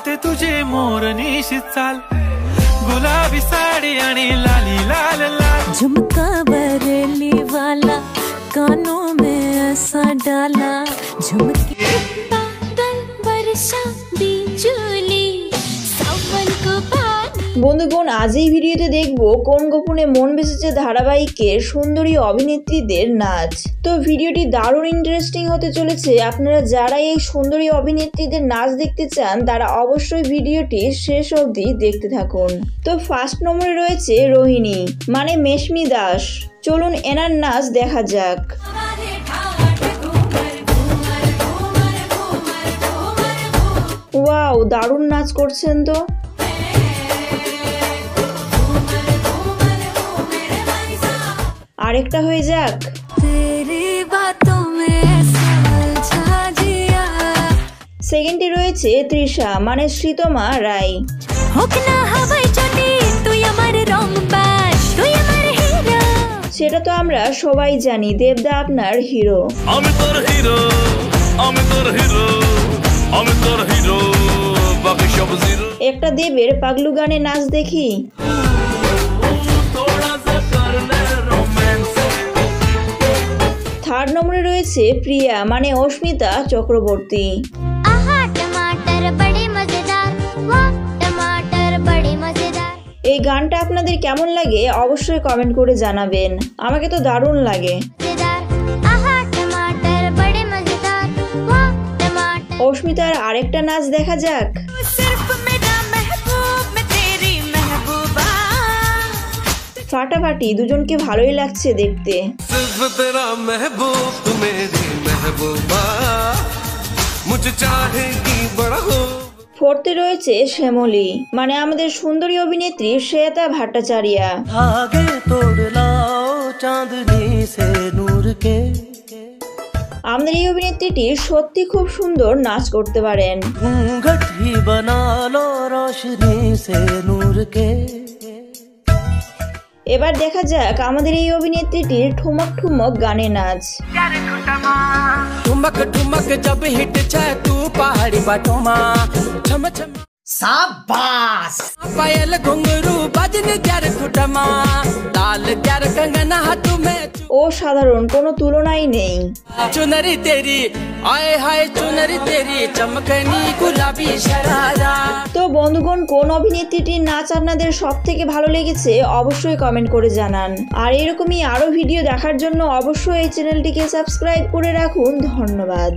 आवडते तुझे मोरनीशी चाल, गुलाबी साडी आणि लाली लाल लाल, झुमका बरेली वाला कानों में ऐसा डाला, झुमके बादल बरसा बिजुली सावन को पानी। বন্ধুগণ, আজ এই ভিডিওতে দেখবো কোন গোপনে মন বেঁচেছে ধারাবাহিকের সুন্দরী অভিনেত্রীদের নাচ। তো ভিডিওটি দারুণ ইন্টারেস্টিং হতে চলেছে। আপনারা যারা এই সুন্দরী অভিনেত্রীদের নাচ দেখতে চান তারা অবশ্যই ভিডিওটি শেষ অবধি দেখতে থাকুন। তো ফার্স্ট নম্বরে রয়েছে রোহিণী মানে মেশমি দাস। চলুন এনার নাচ দেখা যাক। ওয়াও, দারুণ নাচ করছেন তো। আরেকটা হয়ে যাক। সেকেন্ডে রয়েছে তৃষা মানে শ্রীতমা রায়। সেটা তো আমরা সবাই জানি, দেবদা আপনার হিরো। আমি তোর হিরো, আমি তোর হিরো, আমি তোর হিরো, বাকি সব জিরো। একটা দেবের পাগলু গানে নাচ দেখি। থার্ড নম্বরে রয়েছে প্রিয়া মানে অস্মিতা চক্রবর্তী। এই গানটা আপনাদের কেমন লাগে অবশ্যই কমেন্ট করে জানাবেন। আমাকে তো দারুণ লাগে। অস্মিতার আরেকটা নাচ দেখা যাক। ফাটাফাটি, দুজনকে ভালোই লাগছে দেখতে। ফোর্থে রয়েছে শ্যামলী মানে আমাদের সুন্দরী অভিনেত্রী শ্বেতা ভট্টাচার্য। আমাদের এই অভিনেত্রীটি সত্যি খুব সুন্দর নাচ করতে পারেন। এবার দেখা যাক আমাদের এই অভিনেত্রীটির ঠুমক ঠুমক গানে নাচ। ठुमक ठुमक जब हिट छे तू पहाड़ी बाटोमा, छम छम शाबाश, पायल घुंघरू बजन ग्यार खुटमा, लाल ग्यार कंगना हाथ में ও সাধারণ, কোনো তুলনাই নেই। चुनरी तेरी आए हाय चुनरी तेरी चमकनी गुलाबी शरारा। তো বন্ধুগণ, কোন অভিনেত্রীটির নাচ আপনাদের সব থেকে ভালো লেগেছে অবশ্যই কমেন্ট করে জানান। আর এরকমই আরো ভিডিও দেখার জন্য অবশ্যই এই চ্যানেলটিকে সাবস্ক্রাইব করে রাখুন। ধন্যবাদ।